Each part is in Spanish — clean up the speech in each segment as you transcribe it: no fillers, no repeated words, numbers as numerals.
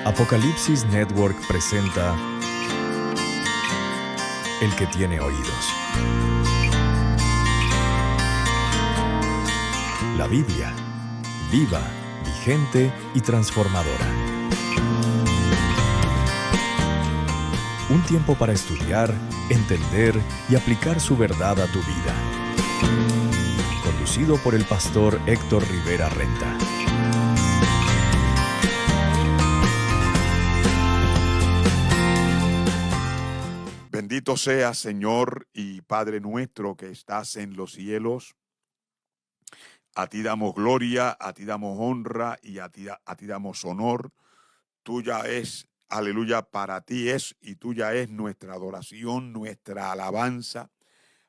Apocalipsis Network presenta El que tiene oídos. La Biblia, viva, vigente y transformadora. Un tiempo para estudiar, entender y aplicar su verdad a tu vida. Conducido por el pastor Héctor Rivera Renta. Bendito seas, Señor y Padre nuestro que estás en los cielos. A ti damos gloria, a ti damos honra y a ti damos honor. Tuya es, aleluya, para ti es y tuya es nuestra adoración, nuestra alabanza.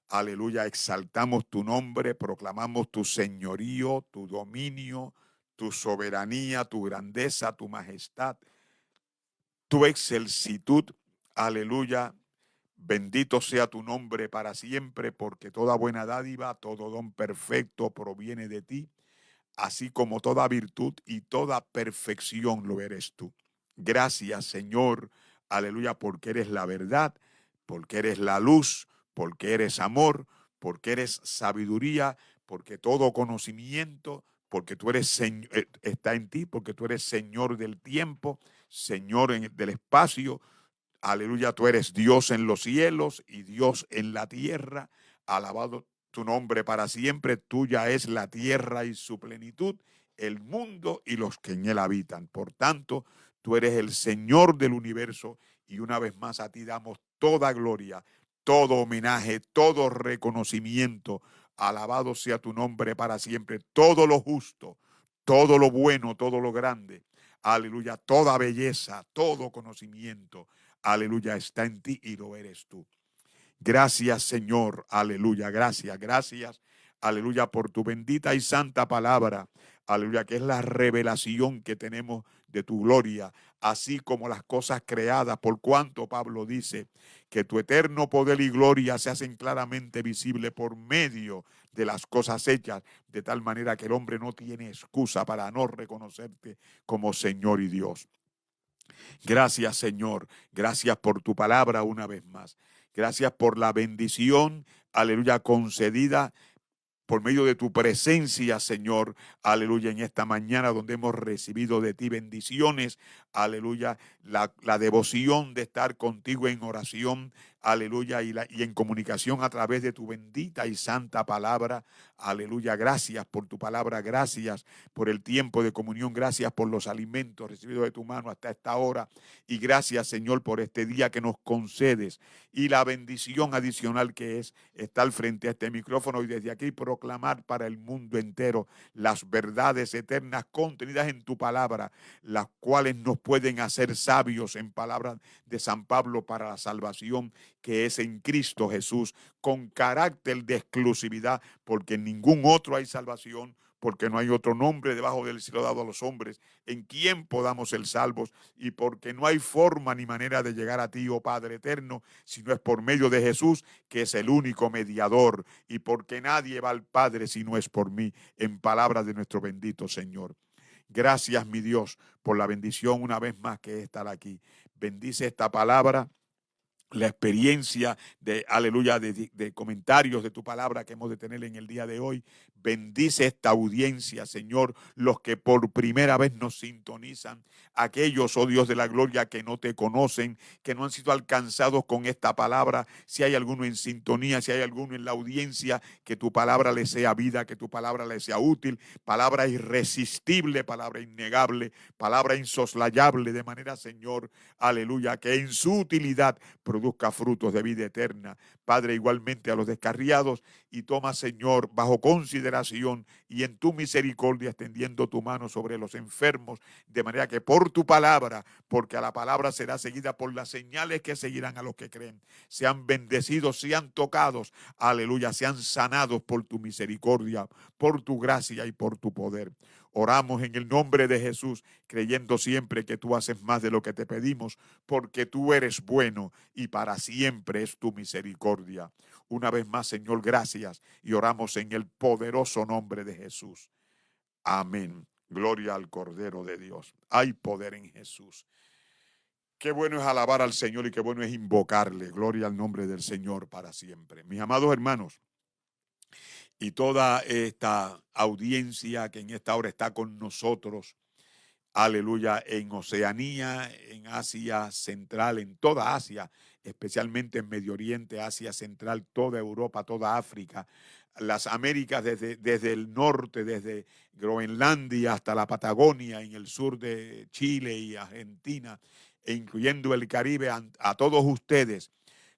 Aleluya, exaltamos tu nombre, proclamamos tu señorío, tu dominio, tu soberanía, tu grandeza, tu majestad, tu excelsitud. Aleluya. Bendito sea tu nombre para siempre, porque toda buena dádiva, todo don perfecto proviene de ti, así como toda virtud y toda perfección lo eres tú. Gracias, Señor, aleluya, porque eres la verdad, porque eres la luz, porque eres amor, porque eres sabiduría, porque todo conocimiento, porque tú eres está en ti, porque tú eres Señor del tiempo, Señor del espacio. Aleluya, tú eres Dios en los cielos y Dios en la tierra. Alabado tu nombre para siempre. Tuya es la tierra y su plenitud, el mundo y los que en él habitan. Por tanto, tú eres el Señor del universo y una vez más a ti damos toda gloria, todo homenaje, todo reconocimiento. Alabado sea tu nombre para siempre. Todo lo justo, todo lo bueno, todo lo grande. Aleluya, toda belleza, todo conocimiento. Aleluya, está en ti y lo eres tú. Gracias, Señor, aleluya, gracias, aleluya, por tu bendita y santa palabra, aleluya, que es la revelación que tenemos de tu gloria, así como las cosas creadas, por cuanto Pablo dice que tu eterno poder y gloria se hacen claramente visibles por medio de las cosas hechas, de tal manera que el hombre no tiene excusa para no reconocerte como Señor y Dios. Gracias, Señor. Gracias por tu palabra una vez más. Gracias por la bendición, aleluya, concedida por medio de tu presencia, Señor, aleluya, en esta mañana donde hemos recibido de ti bendiciones, aleluya, la devoción de estar contigo en oración, aleluya, y en comunicación a través de tu bendita y santa palabra, aleluya. Gracias por tu palabra, gracias por el tiempo de comunión, gracias por los alimentos recibidos de tu mano hasta esta hora, y gracias, Señor, por este día que nos concedes y la bendición adicional que es estar frente a este micrófono y desde aquí proclamar para el mundo entero las verdades eternas contenidas en tu palabra, las cuales nos pueden hacer sabios en palabras de San Pablo para la salvación que es en Cristo Jesús, con carácter de exclusividad, porque en ningún otro hay salvación, porque no hay otro nombre debajo del cielo dado a los hombres en quien podamos ser salvos, y porque no hay forma ni manera de llegar a ti, oh Padre eterno, si no es por medio de Jesús, que es el único mediador, y porque nadie va al Padre si no es por mí, en palabras de nuestro bendito Señor. Gracias, mi Dios, por la bendición una vez más que es estar aquí. Bendice esta palabra, la experiencia de, aleluya, de comentarios de tu palabra que hemos de tener en el día de hoy. Bendice esta audiencia, Señor, los que por primera vez nos sintonizan, aquellos, oh Dios de la gloria, que no te conocen, que no han sido alcanzados con esta palabra. Si hay alguno en sintonía, si hay alguno en la audiencia, que tu palabra le sea vida, que tu palabra le sea útil, palabra irresistible, palabra innegable, palabra insoslayable, de manera, Señor, aleluya, que en su utilidad produzca frutos de vida eterna. Padre, igualmente a los descarriados, y toma, Señor, bajo consideración y en tu misericordia, extendiendo tu mano sobre los enfermos, de manera que por tu palabra, porque a la palabra será seguida por las señales que seguirán a los que creen, sean bendecidos, sean tocados, aleluya, sean sanados por tu misericordia, por tu gracia y por tu poder. Oramos en el nombre de Jesús, creyendo siempre que tú haces más de lo que te pedimos, porque tú eres bueno y para siempre es tu misericordia. Una vez más, Señor, gracias, y oramos en el poderoso nombre de Jesús. Amén Gloria al Cordero de Dios. Hay poder en Jesús. Qué bueno es alabar al Señor y qué bueno es invocarle. Gloria al nombre del Señor para siempre. Mis amados hermanos, y toda esta audiencia que en esta hora está con nosotros, aleluya, en Oceanía, en Asia Central, en toda Asia, especialmente en Medio Oriente, Asia Central, toda Europa, toda África, las Américas desde el norte, desde Groenlandia hasta la Patagonia, en el sur de Chile y Argentina, e incluyendo el Caribe, a todos ustedes,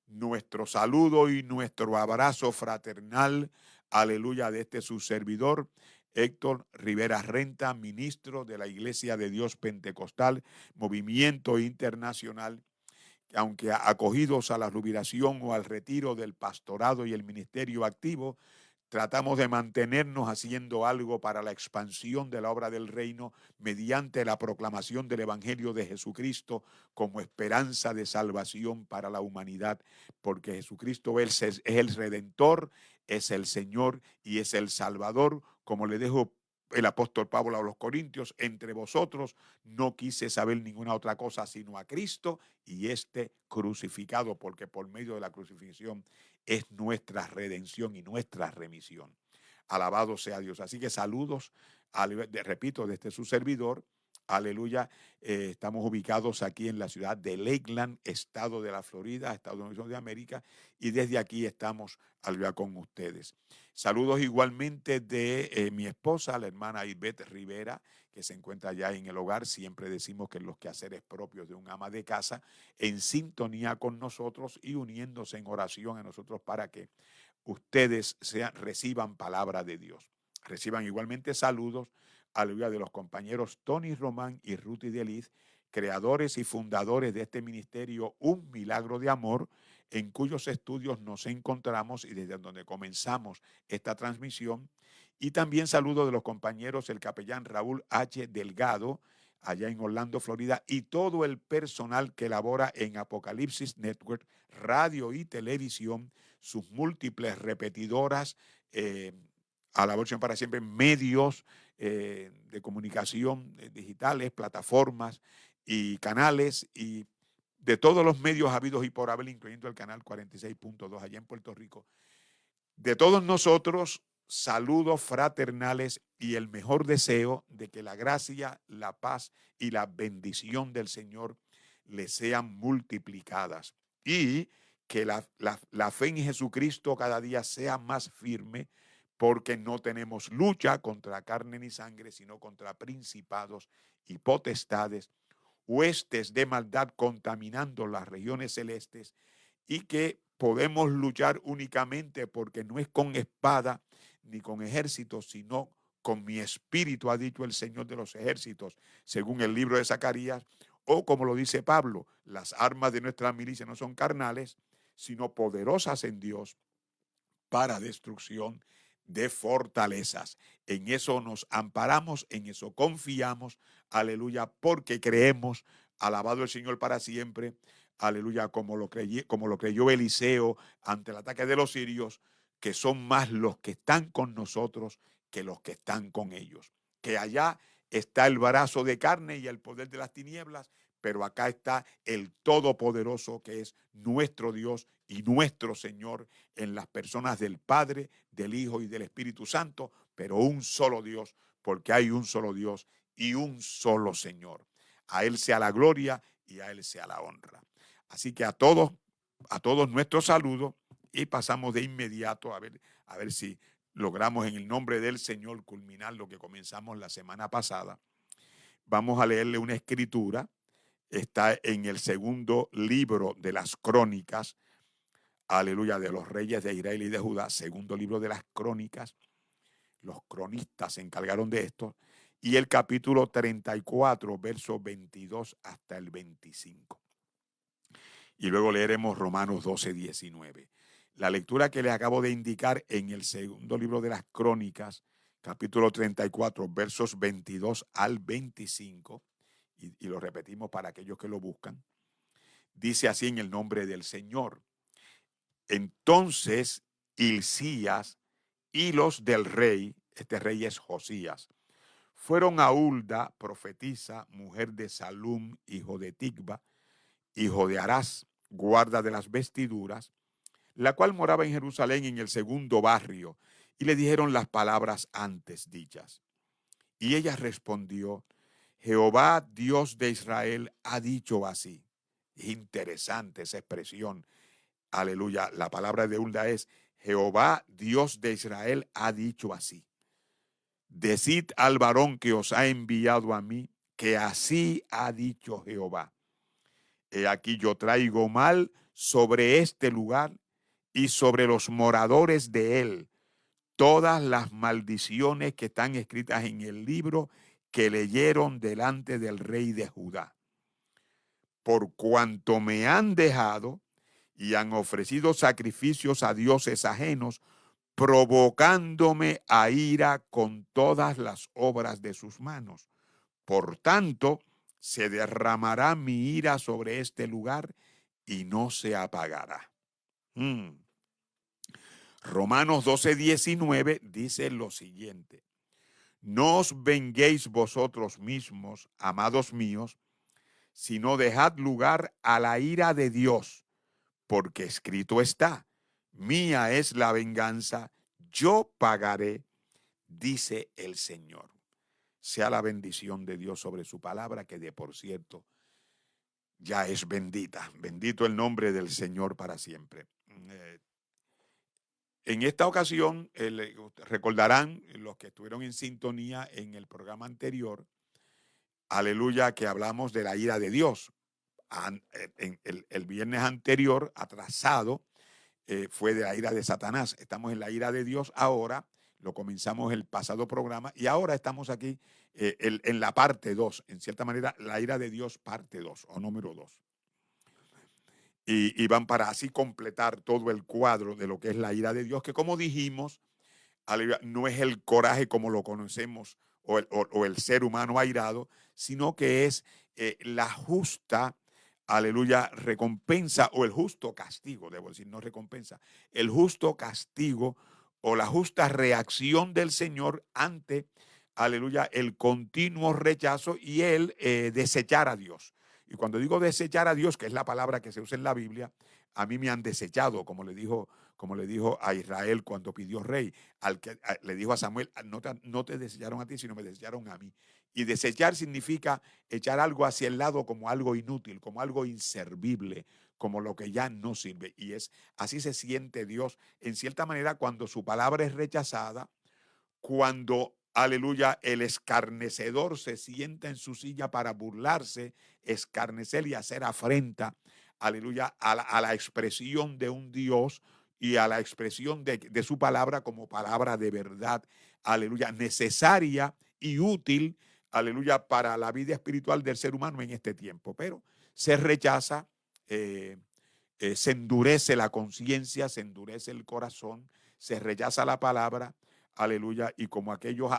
nuestro saludo y nuestro abrazo fraternal, aleluya, de este su servidor, Héctor Rivera Renta, ministro de la Iglesia de Dios Pentecostal, Movimiento Internacional, aunque acogidos a la jubilación o al retiro del pastorado y el ministerio activo, tratamos de mantenernos haciendo algo para la expansión de la obra del reino mediante la proclamación del Evangelio de Jesucristo como esperanza de salvación para la humanidad, porque Jesucristo es el Redentor, es el Señor y es el Salvador, como le dijo el apóstol Pablo a los Corintios: entre vosotros no quise saber ninguna otra cosa sino a Cristo y este crucificado, porque por medio de la crucifixión es nuestra redención y nuestra remisión. Alabado sea Dios. Así que saludos, repito, desde su servidor. Aleluya. Estamos ubicados aquí en la ciudad de Lakeland, estado de la Florida, Estados Unidos de América, y desde aquí estamos aleluya con ustedes. Saludos igualmente de mi esposa, la hermana Ivette Rivera, que se encuentra ya en el hogar. Siempre decimos que los quehaceres propios de un ama de casa, en sintonía con nosotros y uniéndose en oración a nosotros para que ustedes reciban palabra de Dios. Reciban igualmente saludos, aleluya, de los compañeros Tony Román y Ruthie Deliz, creadores y fundadores de este ministerio Un Milagro de Amor, en cuyos estudios nos encontramos y desde donde comenzamos esta transmisión. Y también saludo de los compañeros el capellán Raúl H. Delgado, allá en Orlando, Florida, y todo el personal que labora en Apocalipsis Network, radio y televisión, sus múltiples repetidoras, a la versión para siempre, medios de comunicación digitales, plataformas y canales, y de todos los medios habidos y por haber, incluyendo el canal 46.2 allá en Puerto Rico. De todos nosotros, saludos fraternales y el mejor deseo de que la gracia, la paz y la bendición del Señor les sean multiplicadas y que la fe en Jesucristo cada día sea más firme, porque no tenemos lucha contra carne ni sangre, sino contra principados y potestades, huestes de maldad contaminando las regiones celestes, y que podemos luchar únicamente porque no es con espada ni con ejército, sino con mi espíritu, ha dicho el Señor de los ejércitos, según el libro de Zacarías, o como lo dice Pablo: las armas de nuestra milicia no son carnales, sino poderosas en Dios para destrucción de fortalezas. En eso nos amparamos, en eso confiamos, aleluya, porque creemos, alabado el Señor para siempre, aleluya, como lo creyó Eliseo ante el ataque de los sirios, que son más los que están con nosotros que los que están con ellos. Que allá está el brazo de carne y el poder de las tinieblas, pero acá está el Todopoderoso, que es nuestro Dios y nuestro Señor, en las personas del Padre, del Hijo y del Espíritu Santo, pero un solo Dios, porque hay un solo Dios y un solo Señor. A Él sea la gloria y a Él sea la honra. Así que a todos nuestros saludos, y pasamos de inmediato a ver si logramos en el nombre del Señor culminar lo que comenzamos la semana pasada. Vamos a leerle una escritura. Está en el segundo libro de las crónicas, aleluya, de los reyes de Israel y de Judá, segundo libro de las crónicas. Los cronistas se encargaron de esto. Y el capítulo 34, versos 22 hasta el 25. Y luego leeremos Romanos 12, 19. La lectura que les acabo de indicar en el segundo libro de las crónicas, capítulo 34, versos 22 al 25, y lo repetimos para aquellos que lo buscan, dice así en el nombre del Señor: entonces Hilcías y los del rey, este rey es Josías, fueron a Hulda, profetisa, mujer de Salum, hijo de Tigba, hijo de Arás, guarda de las vestiduras, la cual moraba en Jerusalén en el segundo barrio, y le dijeron las palabras antes dichas. Y ella respondió: Jehová, Dios de Israel, ha dicho así. Es interesante esa expresión. Aleluya. La palabra de Hulda es: Jehová, Dios de Israel, ha dicho así. Decid al varón que os ha enviado a mí, que así ha dicho Jehová. He aquí yo traigo mal sobre este lugar y sobre los moradores de él todas las maldiciones que están escritas en el libro que leyeron delante del rey de Judá. Por cuanto me han dejado y han ofrecido sacrificios a dioses ajenos, provocándome a ira con todas las obras de sus manos. Por tanto, se derramará mi ira sobre este lugar y no se apagará. Romanos 12:19 dice lo siguiente: no os venguéis vosotros mismos, amados míos, sino dejad lugar a la ira de Dios, porque escrito está: mía es la venganza, yo pagaré, dice el Señor. Sea la bendición de Dios sobre su palabra, que de por cierto ya es bendita. Bendito el nombre del Señor para siempre. En esta ocasión, recordarán los que estuvieron en sintonía en el programa anterior, aleluya, que hablamos de la ira de Dios. En el viernes anterior, atrasado, fue de la ira de Satanás. Estamos en la ira de Dios ahora, lo comenzamos el pasado programa, y ahora estamos aquí en la parte 2, en cierta manera, la ira de Dios parte 2 o número 2. Y van para así completar todo el cuadro de lo que es la ira de Dios, que como dijimos, no es el coraje como lo conocemos o el ser humano airado, sino que es la justa, aleluya, recompensa o el justo castigo, debo decir, no recompensa, el justo castigo o la justa reacción del Señor ante, aleluya, el continuo rechazo y el desechar a Dios. Y cuando digo desechar a Dios, que es la palabra que se usa en la Biblia, a mí me han desechado, como le dijo a Israel cuando pidió rey, le dijo a Samuel: no te desecharon a ti, sino me desecharon a mí. Y desechar significa echar algo hacia el lado como algo inútil, como algo inservible, como lo que ya no sirve. Y así se siente Dios en cierta manera cuando su palabra es rechazada, cuando, aleluya, el escarnecedor se sienta en su silla para burlarse, escarnecer y hacer afrenta, aleluya, a la expresión de un Dios y a la expresión de su palabra como palabra de verdad, aleluya, necesaria y útil, aleluya, para la vida espiritual del ser humano en este tiempo. Pero se rechaza, se endurece la conciencia, se endurece el corazón, se rechaza la palabra, aleluya, y como aquellos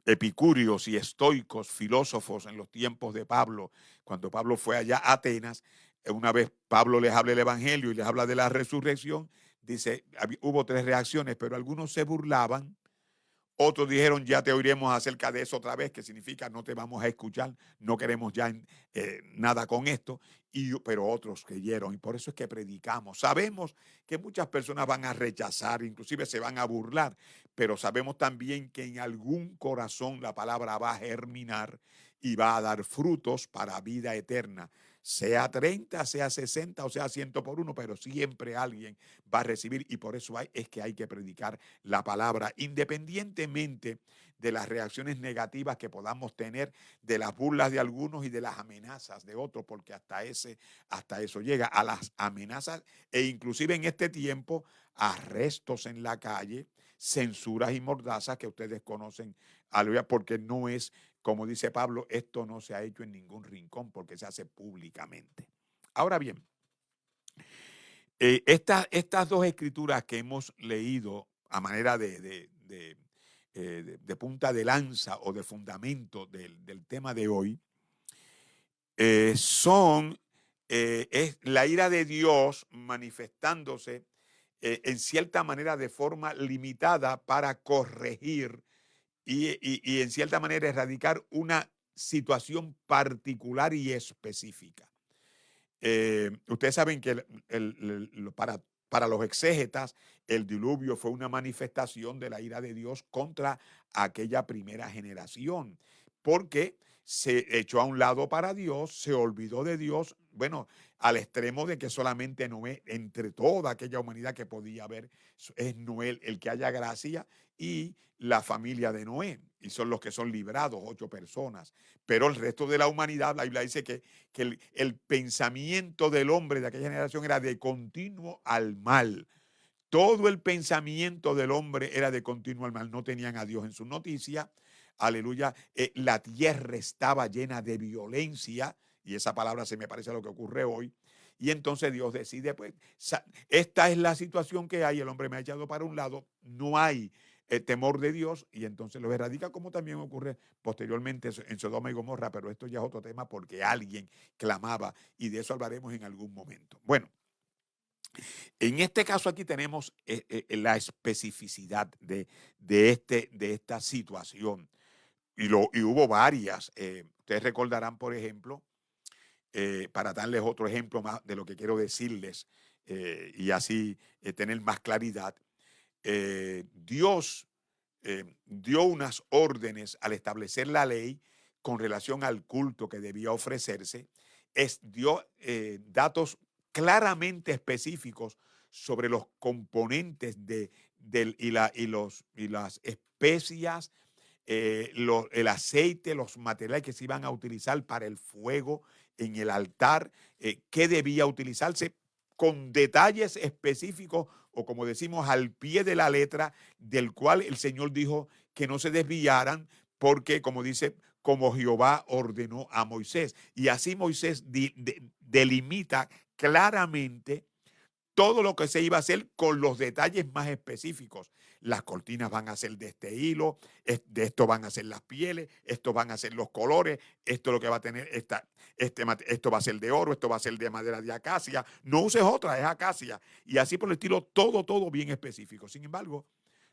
epicúreos y estoicos filósofos en los tiempos de Pablo, cuando Pablo fue allá a Atenas, una vez Pablo les habla el evangelio y les habla de la resurrección, dice, hubo 3 reacciones, pero algunos se burlaban, otros dijeron: ya te oiremos acerca de eso otra vez, que significa no te vamos a escuchar, no queremos ya nada con esto, pero otros creyeron, y por eso es que predicamos. Sabemos que muchas personas van a rechazar, inclusive se van a burlar, pero sabemos también que en algún corazón la palabra va a germinar y va a dar frutos para vida eterna. Sea 30, sea 60 o sea 100 por 1, pero siempre alguien va a recibir, y por eso es que hay que predicar la palabra, independientemente de las reacciones negativas que podamos tener, de las burlas de algunos y de las amenazas de otros, porque hasta eso llega, a las amenazas e inclusive en este tiempo arrestos en la calle, censuras y mordazas que ustedes conocen, aleluya, porque no es, como dice Pablo, esto no se ha hecho en ningún rincón porque se hace públicamente. Ahora bien, estas 2 escrituras que hemos leído a manera de punta de lanza o de fundamento del tema de hoy, es la ira de Dios manifestándose en cierta manera de forma limitada para corregir y en cierta manera erradicar una situación particular y específica. Ustedes saben que para los exégetas, el diluvio fue una manifestación de la ira de Dios contra aquella primera generación, porque se echó a un lado para Dios, se olvidó de Dios, bueno, al extremo de que solamente Noé, entre toda aquella humanidad que podía haber, es Noé el que haya gracia y la familia de Noé, y son los que son librados, 8 personas. Pero el resto de la humanidad, la Biblia dice que el pensamiento del hombre de aquella generación era de continuo al mal. Todo el pensamiento del hombre era de continuo al mal. No tenían a Dios en su noticia. Aleluya. La tierra estaba llena de violencia. Y esa palabra se me parece a lo que ocurre hoy. Y entonces Dios decide, pues, esta es la situación que hay. El hombre me ha echado para un lado. No hay temor de Dios. Y entonces lo erradica, como también ocurre posteriormente en Sodoma y Gomorra. Pero esto ya es otro tema porque alguien clamaba. Y de eso hablaremos en algún momento. Bueno. En este caso aquí tenemos la especificidad de esta situación y hubo varias. Ustedes recordarán, por ejemplo, para darles otro ejemplo más de lo que quiero decirles y así tener más claridad, Dios dio unas órdenes al establecer la ley con relación al culto que debía ofrecerse, dio datos claramente específicos sobre los componentes y las especias, el aceite, los materiales que se iban a utilizar para el fuego en el altar, qué debía utilizarse con detalles específicos o como decimos al pie de la letra, del cual el Señor dijo que no se desviaran porque, como dice, como Jehová ordenó a Moisés. Y así Moisés delimita claramente todo lo que se iba a hacer con los detalles más específicos. Las cortinas van a ser de este hilo, de esto van a ser las pieles, esto van a ser los colores, esto es lo que va a tener, esto va a ser de oro, esto va a ser de madera de acacia. No uses otra, es acacia. Y así por el estilo, todo bien específico. Sin embargo,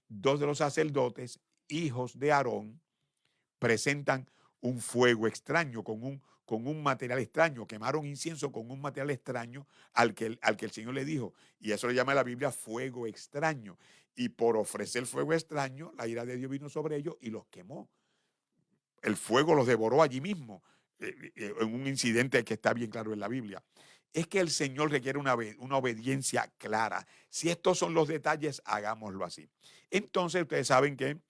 2 de los sacerdotes, hijos de Aarón, presentan un fuego extraño con un material extraño, quemaron incienso con un material extraño al que el Señor le dijo, y eso le llama en la Biblia fuego extraño, y por ofrecer fuego extraño, la ira de Dios vino sobre ellos y los quemó. El fuego los devoró allí mismo, en un incidente que está bien claro en la Biblia. Es que el Señor requiere una obediencia clara. Si estos son los detalles, hagámoslo así. Entonces, ustedes saben que,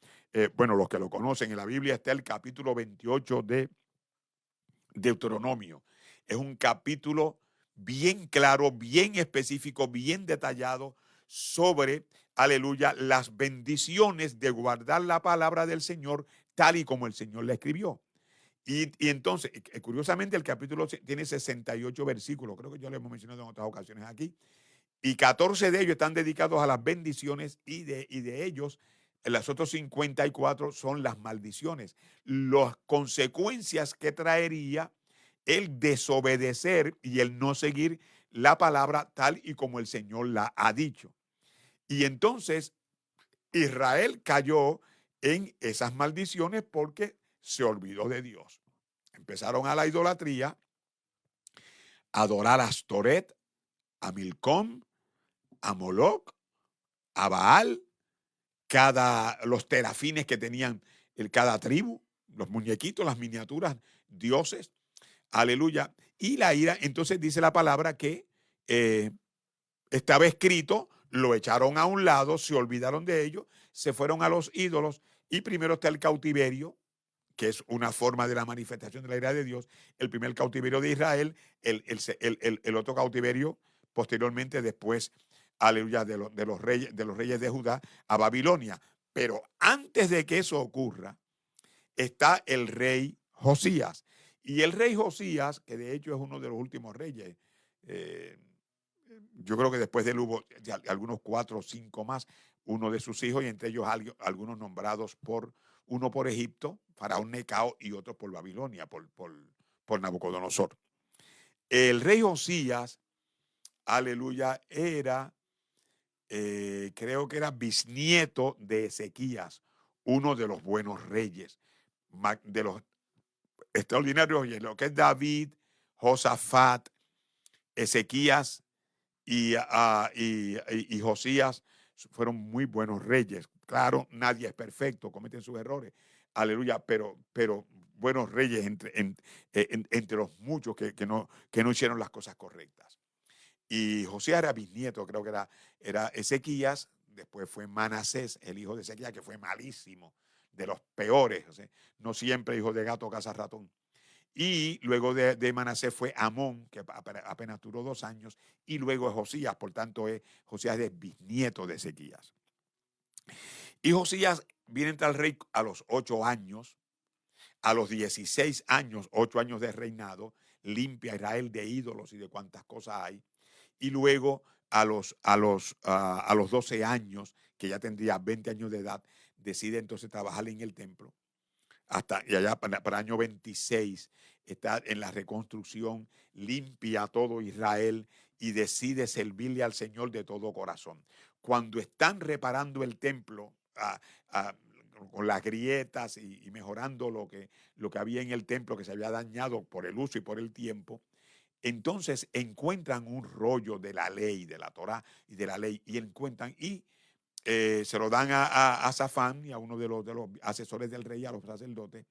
bueno, los que lo conocen, en la Biblia está el capítulo 28 de Deuteronomio. Es un capítulo bien claro, bien específico, bien detallado sobre, aleluya, las bendiciones de guardar la palabra del Señor tal y como el Señor la escribió. Y entonces, curiosamente, el capítulo tiene 68 versículos, creo que ya lo hemos mencionado en otras ocasiones aquí, y 14 de ellos están dedicados a las bendiciones y de ellos, las otras 54 son las maldiciones, las consecuencias que traería el desobedecer y el no seguir la palabra tal y como el Señor la ha dicho. Y entonces Israel cayó en esas maldiciones porque se olvidó de Dios. Empezaron a la idolatría, a adorar a Astoret, a Milcom, a Moloc, a Baal, los terafines que tenían cada tribu, los muñequitos, las miniaturas, dioses, aleluya. Y la ira, entonces dice la palabra que estaba escrito, lo echaron a un lado, se olvidaron de ello, se fueron a los ídolos y primero está el cautiverio, que es una forma de la manifestación de la ira de Dios, el primer cautiverio de Israel, el otro cautiverio posteriormente después, aleluya, de los reyes de Judá a Babilonia. Pero antes de que eso ocurra, está el rey Josías. Y el rey Josías, que de hecho es uno de los últimos reyes, yo creo que después de él hubo algunos 4 o 5 más, uno de sus hijos, y entre ellos algunos nombrados uno por Egipto, Faraón Necao, y otro por Babilonia, por Nabucodonosor. El rey Josías, aleluya, era creo que era bisnieto de Ezequías, uno de los buenos reyes, de los extraordinarios reyes, lo que es David, Josafat, Ezequías y Josías fueron muy buenos reyes. Claro, nadie es perfecto, cometen sus errores, aleluya, pero buenos reyes entre los muchos que no hicieron las cosas correctas. Y Josías era bisnieto, creo que era Ezequías, después fue Manasés, el hijo de Ezequías, que fue malísimo, de los peores, o sea, no siempre hijo de gato caza ratón. Y luego de Manasés fue Amón, que apenas duró 2 años, y luego Josías, por tanto Josías es bisnieto de Ezequías. Y Josías viene al rey a los 8 años, a los 16 años, 8 años de reinado, limpia a Israel de ídolos y de cuantas cosas hay. Y luego a los 12 años, que ya tendría 20 años de edad, decide entonces trabajar en el templo. Y allá para el año 26 está en la reconstrucción, limpia a todo Israel y decide servirle al Señor de todo corazón. Cuando están reparando el templo con las grietas y mejorando lo que había en el templo que se había dañado por el uso y por el tiempo, entonces encuentran un rollo de la ley, de la Torá y de la ley, y encuentran y se lo dan a Safán y a uno de los asesores del rey, a los sacerdotes,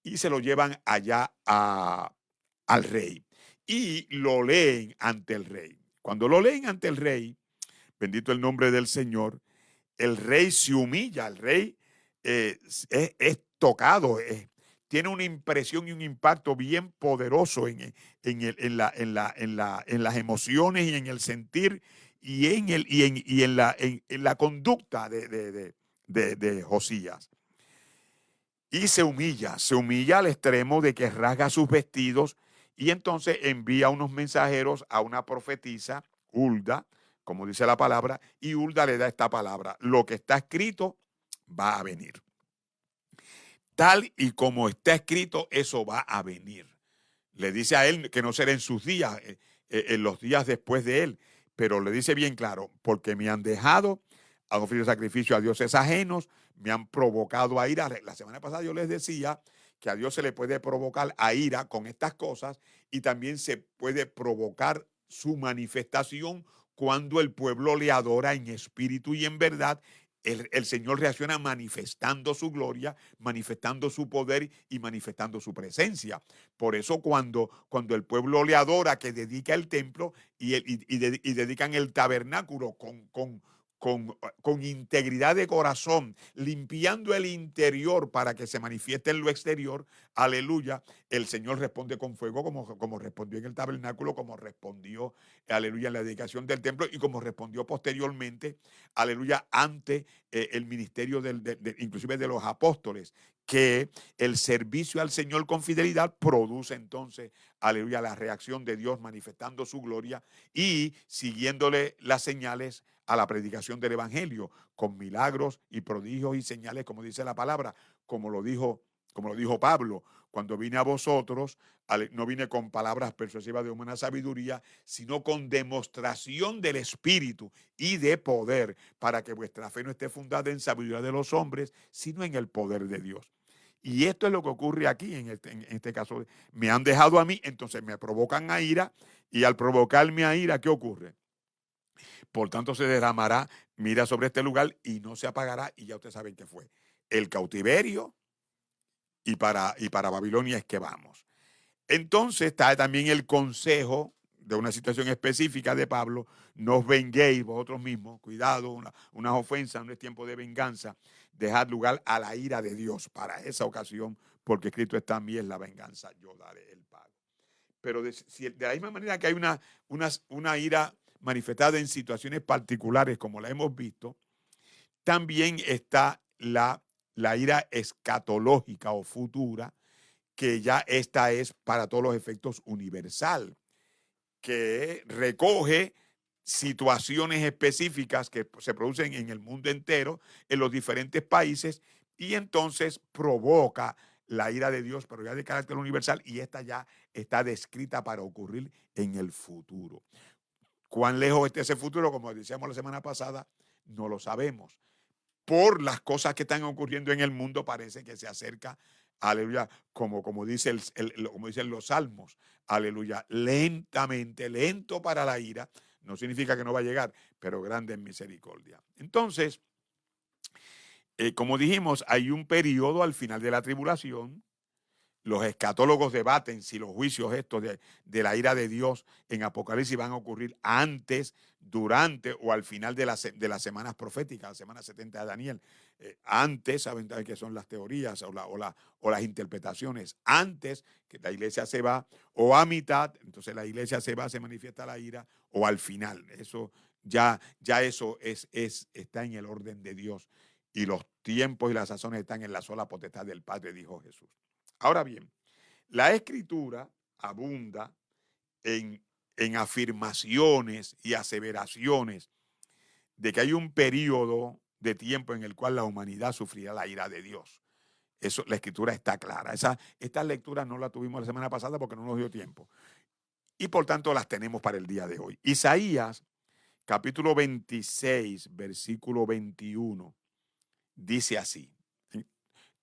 y se lo llevan allá al rey. Y lo leen ante el rey. Cuando lo leen ante el rey, bendito el nombre del Señor, el rey se humilla, el rey es tocado, tiene una impresión y un impacto bien poderoso en las emociones y en el sentir y en la conducta de Josías. Y se humilla al extremo de que rasga sus vestidos y entonces envía unos mensajeros a una profetisa, Hulda, como dice la palabra, y Hulda le da esta palabra: lo que está escrito va a venir. Tal y como está escrito, eso va a venir. Le dice a él que no será en sus días, en los días después de él, pero le dice bien claro: porque me han dejado, han ofrecido sacrificio a dioses ajenos, me han provocado a ira. La semana pasada yo les decía que a Dios se le puede provocar a ira con estas cosas y también se puede provocar su manifestación cuando el pueblo le adora en espíritu y en verdad. El Señor reacciona manifestando su gloria, manifestando su poder y manifestando su presencia. Por eso cuando el pueblo le adora, que dedica el templo y dedican el tabernáculo con integridad de corazón, limpiando el interior para que se manifieste en lo exterior, aleluya, el Señor responde con fuego como respondió en el tabernáculo, como respondió, aleluya, en la dedicación del templo y como respondió posteriormente, aleluya, ante el ministerio inclusive de los apóstoles, que el servicio al Señor con fidelidad produce entonces, aleluya, la reacción de Dios manifestando su gloria y siguiéndole las señales a la predicación del evangelio, con milagros y prodigios y señales, como dice la palabra, como lo dijo Pablo: cuando vine a vosotros, no vine con palabras persuasivas de humana sabiduría, sino con demostración del Espíritu y de poder, para que vuestra fe no esté fundada en sabiduría de los hombres, sino en el poder de Dios. Y esto es lo que ocurre aquí en este caso. Me han dejado a mí, entonces me provocan a ira, y al provocarme a ira, ¿qué ocurre? Por tanto, se derramará mira sobre este lugar y no se apagará, y ya ustedes saben qué fue: el cautiverio, y para Babilonia es que vamos. Entonces está también el consejo de una situación específica de Pablo: no os venguéis vosotros mismos, cuidado, unas ofensas, no es tiempo de venganza, dejad lugar a la ira de Dios para esa ocasión, porque escrito está: a mí es la venganza, yo daré el pago. Pero de la misma manera que hay una ira manifestada en situaciones particulares como la hemos visto, también está la ira escatológica o futura, que ya esta es para todos los efectos universal, que recoge situaciones específicas que se producen en el mundo entero, en los diferentes países, y entonces provoca la ira de Dios, pero ya de carácter universal, y esta ya está descrita para ocurrir en el futuro. Cuán lejos esté ese futuro, como decíamos la semana pasada, no lo sabemos. Por las cosas que están ocurriendo en el mundo, parece que se acerca, aleluya, como como dicen los salmos, aleluya, lentamente, lento para la ira, no significa que no va a llegar, pero grande en misericordia. Entonces, como dijimos, hay un periodo al final de la tribulación. Los escatólogos debaten si los juicios estos de la ira de Dios en Apocalipsis van a ocurrir antes, durante o al final de las semanas proféticas, la semana 70 de Daniel. Antes, saben que son las teorías o las interpretaciones, antes que la iglesia se va, o a mitad, entonces la iglesia se va, se manifiesta la ira, o al final. Eso ya eso está en el orden de Dios. Y los tiempos y las sazones están en la sola potestad del Padre, dijo Jesús. Ahora bien, la Escritura abunda en afirmaciones y aseveraciones de que hay un periodo de tiempo en el cual la humanidad sufrirá la ira de Dios. Eso, la Escritura está clara. Esta lectura no la tuvimos la semana pasada porque no nos dio tiempo. Y por tanto las tenemos para el día de hoy. Isaías, capítulo 26, versículo 21, dice así.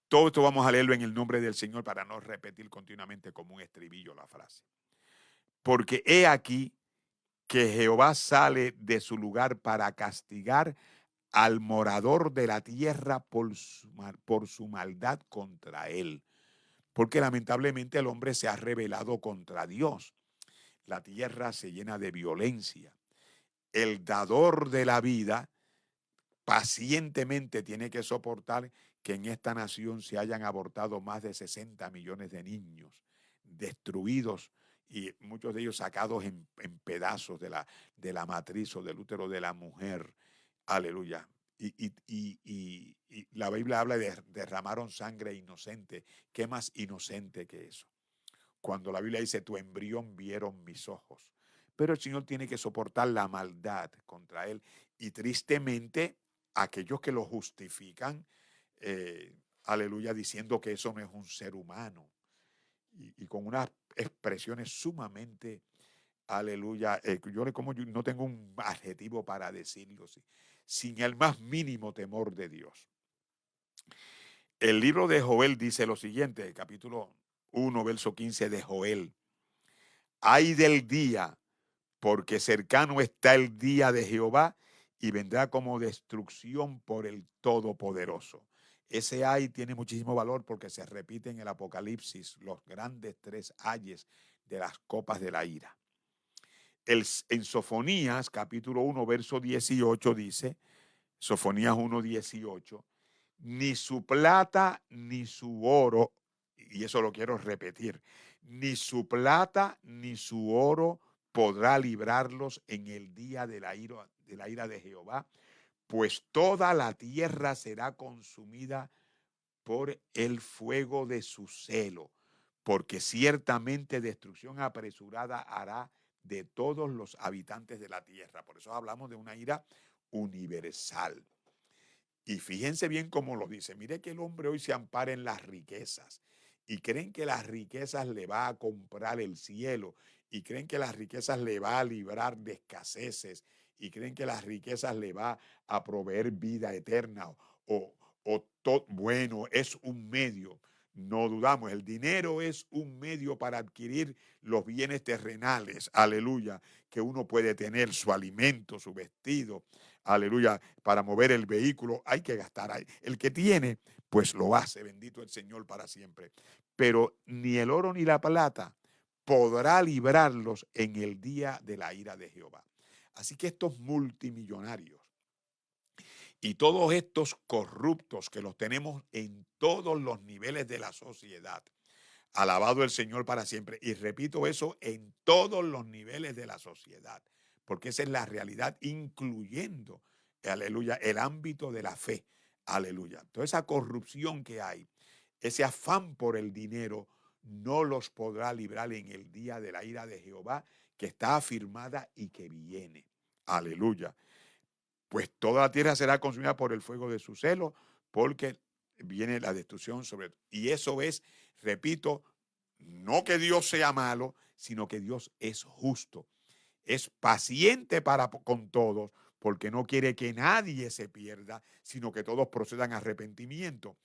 Todo esto vamos a leerlo en el nombre del Señor para no repetir continuamente como un estribillo la frase. Porque he aquí que Jehová sale de su lugar para castigar al morador de la tierra por su maldad contra él. Porque lamentablemente el hombre se ha rebelado contra Dios. La tierra se llena de violencia. El dador de la vida pacientemente tiene que soportar que en esta nación se hayan abortado más de 60 millones de niños destruidos y muchos de ellos sacados en pedazos de la matriz o del útero de la mujer. Aleluya. Y la Biblia habla de derramaron sangre inocente. ¿Qué más inocente que eso? Cuando la Biblia dice, tu embrión vieron mis ojos. Pero el Señor tiene que soportar la maldad contra él. Y tristemente, aquellos que lo justifican, aleluya, diciendo que eso no es un ser humano. Y con unas expresiones sumamente, aleluya, yo no tengo un adjetivo para decirlo, sin el más mínimo temor de Dios. El libro de Joel dice lo siguiente, capítulo 1, verso 15 de Joel. Ay del día, porque cercano está el día de Jehová y vendrá como destrucción por el Todopoderoso. Ese ay tiene muchísimo valor porque se repite en el Apocalipsis los grandes tres ayes de las copas de la ira. En Sofonías, capítulo 1, verso 18 dice, Sofonías 1, 18, ni su plata ni su oro, y eso lo quiero repetir, ni su plata ni su oro podrá librarlos en el día de la ira de Jehová, pues toda la tierra será consumida por el fuego de su celo, porque ciertamente destrucción apresurada hará de todos los habitantes de la tierra. Por eso hablamos de una ira universal. Y fíjense bien cómo lo dice. Mire que el hombre hoy se ampara en las riquezas y creen que las riquezas le va a comprar el cielo y creen que las riquezas le va a librar de escaseces y creen que las riquezas le va a proveer vida eterna bueno, es un medio. No dudamos, el dinero es un medio para adquirir los bienes terrenales, aleluya, que uno puede tener, su alimento, su vestido, aleluya, para mover el vehículo, hay que gastar ahí. El que tiene, pues lo hace, bendito el Señor para siempre. Pero ni el oro ni la plata podrá librarlos en el día de la ira de Jehová. Así que estos multimillonarios y todos estos corruptos que los tenemos en todos los niveles de la sociedad, alabado el Señor para siempre. Y repito eso, en todos los niveles de la sociedad, porque esa es la realidad, incluyendo, aleluya, el ámbito de la fe, aleluya. Toda esa corrupción que hay, ese afán por el dinero, no los podrá librar en el día de la ira de Jehová, que está afirmada y que viene, aleluya. Pues toda la tierra será consumida por el fuego de su celo, porque viene la destrucción sobre. Y eso es, repito, no que Dios sea malo, sino que Dios es justo. es paciente para con todos, porque no quiere que nadie se pierda, sino que todos procedan a arrepentimiento.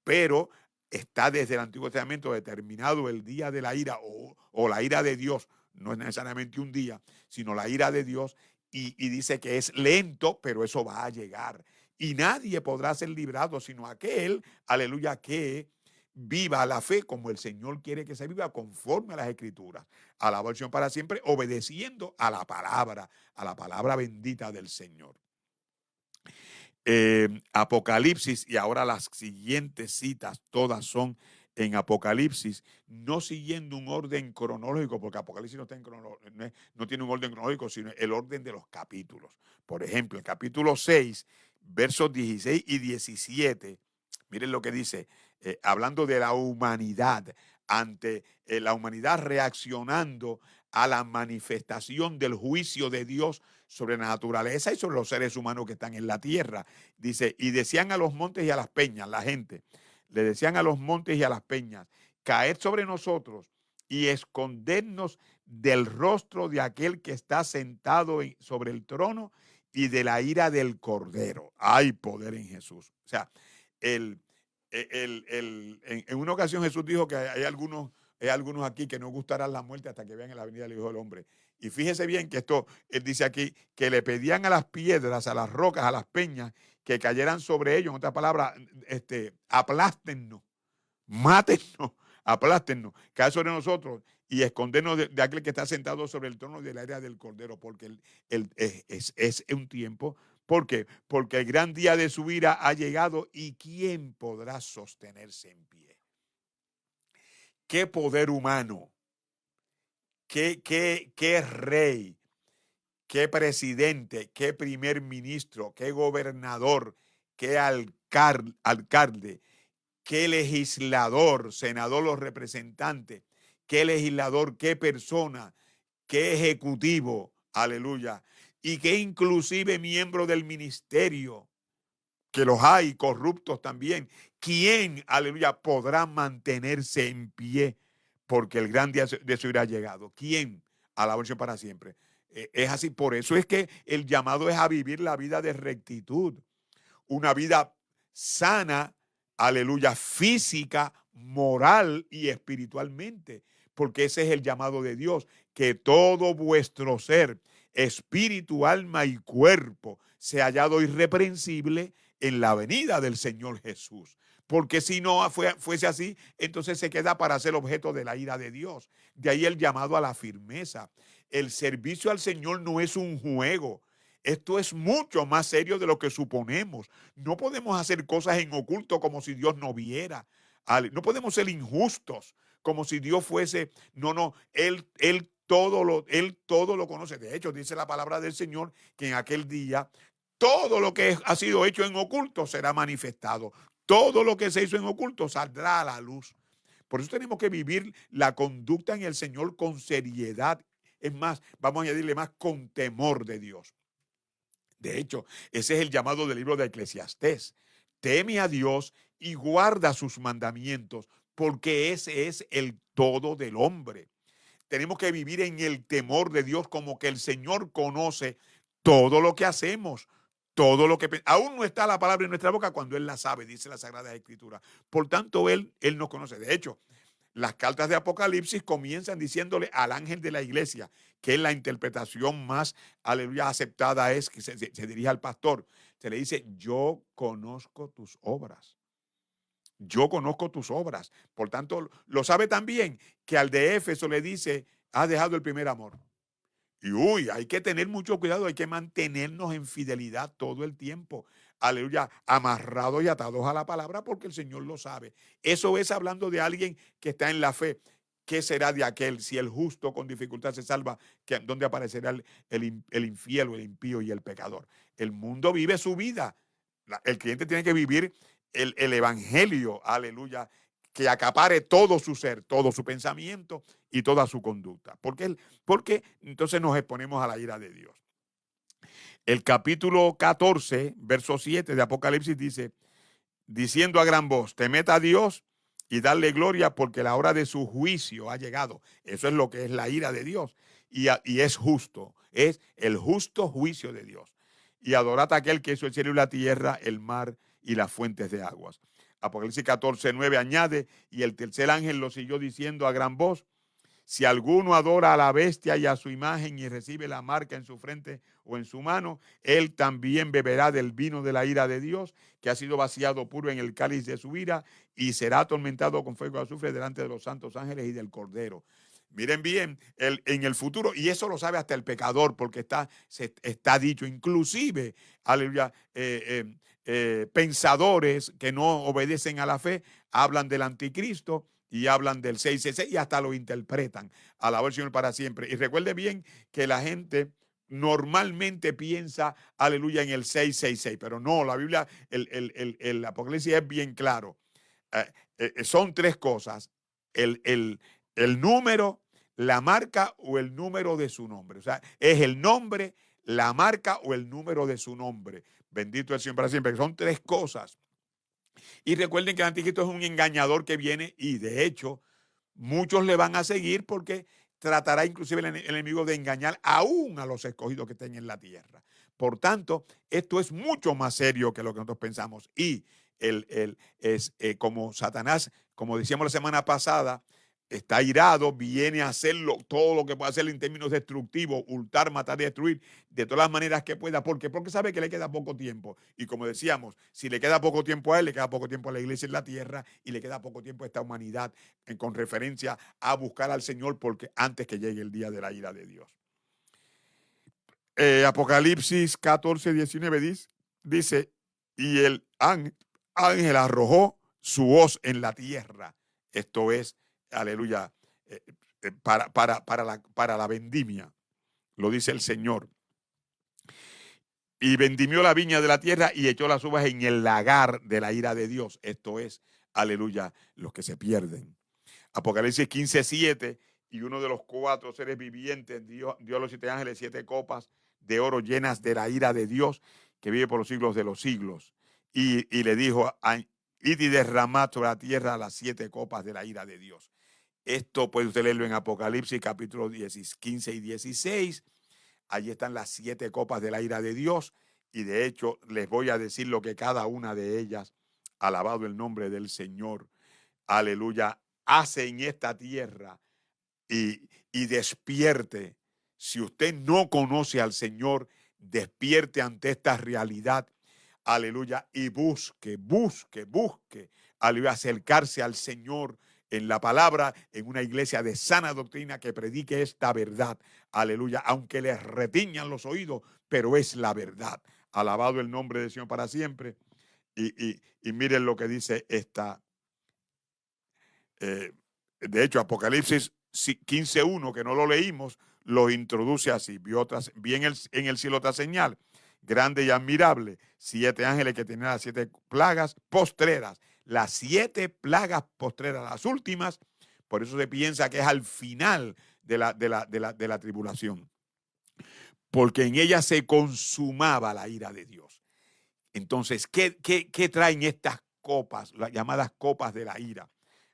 Pero está desde el Antiguo Testamento determinado el día de la ira o la ira de Dios, no es necesariamente un día, sino la ira de Dios, y dice que es lento, pero eso va a llegar. Y nadie podrá ser librado, sino aquel, aleluya, que viva la fe como el Señor quiere que se viva, conforme a las Escrituras. Alaba al Señor para siempre, obedeciendo a la palabra bendita del Señor. Apocalipsis, y ahora las siguientes citas, todas son en Apocalipsis, no siguiendo un orden cronológico, porque Apocalipsis no tiene un orden cronológico, sino el orden de los capítulos. Por ejemplo, el capítulo 6, versos 16 y 17, miren lo que dice, hablando de la humanidad, ante la humanidad reaccionando a la manifestación del juicio de Dios sobre la naturaleza y sobre los seres humanos que están en la tierra. Dice, y decían a los montes y a las peñas, la gente, le decían a los montes y a las peñas, caed sobre nosotros y escondernos del rostro de aquel que está sentado sobre el trono y de la ira del Cordero. Hay poder en Jesús. O sea, en una ocasión Jesús dijo que hay algunos aquí que no gustarán la muerte hasta que vean en la venida del Hijo del Hombre. Y fíjese bien que esto, él dice aquí, que le pedían a las piedras, a las rocas, a las peñas, que cayeran sobre ellos. En otras palabras, aplástennos, mátennos, aplástennos, cae sobre nosotros y escondernos de aquel que está sentado sobre el trono de la ira del Cordero, porque es un tiempo. ¿Por qué? Porque el gran día de su ira ha llegado y ¿quién podrá sostenerse en pie? ¿Qué poder humano? ¿Qué rey? ¿Qué presidente? ¿Qué primer ministro? ¿Qué gobernador? ¿Qué alcalde? ¿Qué legislador? Senador o representante. ¿Qué legislador? ¿Qué persona? ¿Qué ejecutivo? Aleluya. Y qué inclusive miembro del ministerio, que los hay, corruptos también. ¿Quién, aleluya, podrá mantenerse en pie? Porque el gran día de su ira ha llegado. ¿Quién? Alabanza para siempre. Es así, por eso es que el llamado es a vivir la vida de rectitud. Una vida sana, aleluya, física, moral y espiritualmente. Porque ese es el llamado de Dios, que todo vuestro ser, espíritu, alma y cuerpo, sea hallado irreprensible en la venida del Señor Jesús. Porque si no fuese así, entonces se queda para ser objeto de la ira de Dios. De ahí el llamado a la firmeza. El servicio al Señor no es un juego. Esto es mucho más serio de lo que suponemos. No podemos hacer cosas en oculto como si Dios no viera. No podemos ser injustos como si Dios fuese. No, Él todo lo conoce. De hecho, dice la palabra del Señor que en aquel día todo lo que ha sido hecho en oculto será manifestado. Todo lo que se hizo en oculto saldrá a la luz. Por eso tenemos que vivir la conducta en el Señor con seriedad. Es más, vamos a añadirle más, con temor de Dios. De hecho, ese es el llamado del libro de Eclesiastés. Teme a Dios y guarda sus mandamientos, porque ese es el todo del hombre. Tenemos que vivir en el temor de Dios, como que el Señor conoce todo lo que hacemos, todo lo que aún no está la palabra en nuestra boca cuando Él la sabe, dice la Sagrada Escritura. Por tanto, Él nos conoce. De hecho, las cartas de Apocalipsis comienzan diciéndole al ángel de la iglesia, que es la interpretación más, aleluya, aceptada, es que se dirige al pastor. Se le dice, yo conozco tus obras. Yo conozco tus obras. Por tanto, lo sabe también que al de Éfeso le dice, has dejado el primer amor. Y hay que tener mucho cuidado, hay que mantenernos en fidelidad todo el tiempo. Aleluya, amarrados y atados a la palabra porque el Señor lo sabe. Eso es hablando de alguien que está en la fe. ¿Qué será de aquel si el justo con dificultad se salva? ¿Dónde aparecerá el infiel o el impío y el pecador? El mundo vive su vida. El creyente tiene que vivir el evangelio, aleluya, que acapare todo su ser, todo su pensamiento y toda su conducta. Porque entonces nos exponemos a la ira de Dios. El capítulo 14, verso 7 de Apocalipsis dice, diciendo a gran voz, temed a Dios y darle gloria porque la hora de su juicio ha llegado. Eso es lo que es la ira de Dios. y es justo. Es el justo juicio de Dios. Y adorad a aquel que hizo el cielo y la tierra, el mar y las fuentes de aguas. Apocalipsis 14:9 añade, y el tercer ángel lo siguió diciendo a gran voz: si alguno adora a la bestia y a su imagen y recibe la marca en su frente o en su mano, él también beberá del vino de la ira de Dios, que ha sido vaciado puro en el cáliz de su ira, y será atormentado con fuego y azufre delante de los santos ángeles y del Cordero. Miren bien, en el futuro, y eso lo sabe hasta el pecador, porque está dicho, inclusive, aleluya, pensadores que no obedecen a la fe, hablan del anticristo y hablan del 666 y hasta lo interpretan. Alabado el Señor para siempre. Y recuerde bien que la gente normalmente piensa, aleluya, en el 666, pero no, la Biblia, el Apocalipsis es bien claro. Son tres cosas: el número, la marca o el número de su nombre. O sea, es el nombre, la marca o el número de su nombre. Bendito el Señor para siempre. Son tres cosas. Y recuerden que el anticristo es un engañador que viene, y de hecho muchos le van a seguir, porque tratará inclusive el enemigo de engañar aún a los escogidos que estén en la tierra. Por tanto, esto es mucho más serio que lo que nosotros pensamos. Y como Satanás, como decíamos la semana pasada, está irado, viene a hacerlo todo lo que puede hacer en términos destructivos, hurtar, matar y destruir de todas las maneras que pueda. ¿Por qué? Porque sabe que le queda poco tiempo. Y como decíamos, si le queda poco tiempo a él, le queda poco tiempo a la iglesia en la tierra, y le queda poco tiempo a esta humanidad, con referencia a buscar al Señor, porque antes que llegue el día de la ira de Dios. Apocalipsis 14:19 dice, y el ángel arrojó su hoz en la tierra. Esto es, aleluya, para la vendimia, lo dice el Señor. Y vendimió la viña de la tierra y echó las uvas en el lagar de la ira de Dios. Esto es, aleluya, los que se pierden. Apocalipsis 15:7, y uno de los cuatro seres vivientes dio a los 7 ángeles 7 copas de oro llenas de la ira de Dios, que vive por los siglos de los siglos. Y le dijo, id y derramad sobre la tierra las 7 copas de la ira de Dios. Esto puede usted leerlo en Apocalipsis capítulo 15 y 16. Allí están las 7 copas de la ira de Dios. Y de hecho les voy a decir lo que cada una de ellas, alabado el nombre del Señor, aleluya, hace en esta tierra. Y despierte. Si usted no conoce al Señor, despierte ante esta realidad, aleluya, y busque, aleluya, acercarse al Señor en la palabra, en una iglesia de sana doctrina que predique esta verdad, aleluya, aunque les retiñan los oídos, pero es la verdad. Alabado el nombre del Señor para siempre. Y miren lo que dice esta, de hecho, Apocalipsis 15:1, que no lo leímos, lo introduce así. Vi en el cielo otra señal, grande y admirable, 7 ángeles que tenían las 7 plagas postreras. Las 7 plagas postreras, las últimas, por eso se piensa que es al final de la tribulación, porque en ella se consumaba la ira de Dios. Entonces, ¿qué traen estas copas, las llamadas copas de la ira?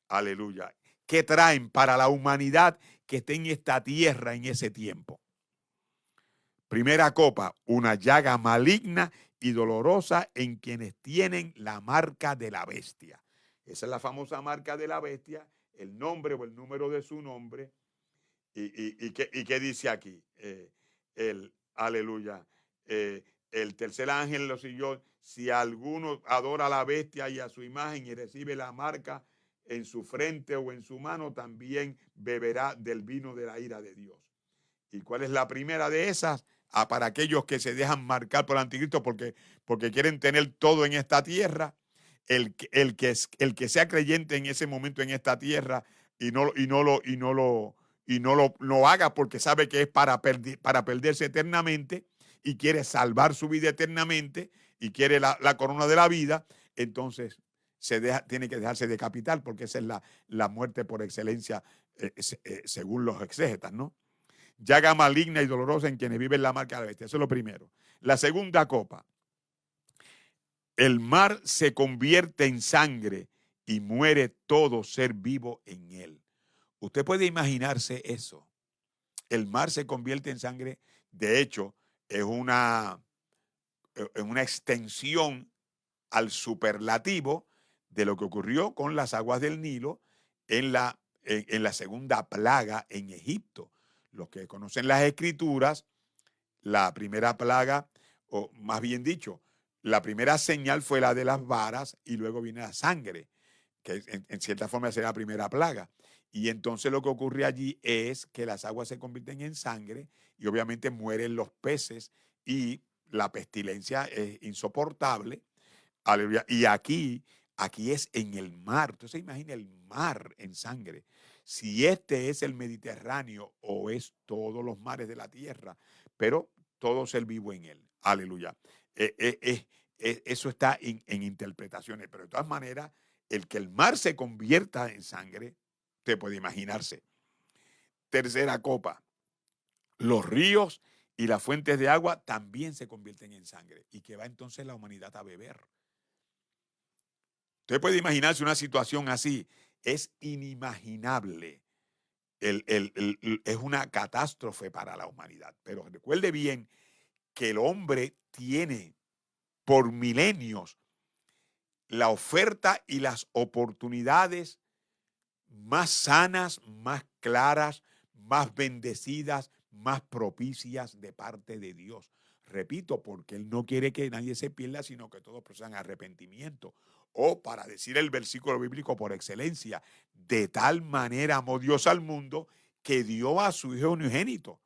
Aleluya. ¿Qué traen para la humanidad que esté en esta tierra en ese tiempo? Primera copa, una llaga maligna y dolorosa en quienes tienen la marca de la bestia. Esa es la famosa marca de la bestia, el nombre o el número de su nombre. ¿Y qué dice aquí? Aleluya. El tercer ángel lo siguió. Si alguno adora a la bestia y a su imagen y recibe la marca en su frente o en su mano, también beberá del vino de la ira de Dios. ¿Y cuál es la primera de esas? Para aquellos que se dejan marcar por el anticristo porque quieren tener todo en esta tierra. El que sea creyente en ese momento en esta tierra y no lo haga porque sabe que es para perderse eternamente y quiere salvar su vida eternamente y quiere la corona de la vida, entonces tiene que dejarse decapitar, porque esa es la muerte por excelencia, según los exégetas, ¿no? Llaga maligna y dolorosa en quienes viven la marca de la bestia. Eso es lo primero. La segunda copa. El mar se convierte en sangre y muere todo ser vivo en él. Usted puede imaginarse eso. el mar se convierte en sangre. De hecho, es una extensión al superlativo de lo que ocurrió con las aguas del Nilo en la segunda plaga en Egipto. Los que conocen las escrituras, la primera plaga, o más bien dicho, la primera señal fue la de las varas y luego viene la sangre, que en cierta forma será la primera plaga. Y entonces lo que ocurre allí es que las aguas se convierten en sangre y obviamente mueren los peces y la pestilencia es insoportable. Aleluya. Y aquí es en el mar. Entonces imagina el mar en sangre. Si este es el Mediterráneo o es todos los mares de la tierra, pero todo ser vivo en él. Aleluya. Eso está en interpretaciones, pero de todas maneras, el que el mar se convierta en sangre, te puede imaginarse. Tercera copa, los ríos y las fuentes de agua también se convierten en sangre y que va entonces la humanidad a beber. Usted puede imaginarse una situación así, es inimaginable. Es una catástrofe para la humanidad. Pero recuerde bien que el hombre tiene por milenios la oferta y las oportunidades más sanas, más claras, más bendecidas, más propicias de parte de Dios. Repito, porque Él no quiere que nadie se pierda, sino que todos procedan a arrepentimiento. O para decir el versículo bíblico por excelencia, de tal manera amó Dios al mundo que dio a su Hijo unigénito.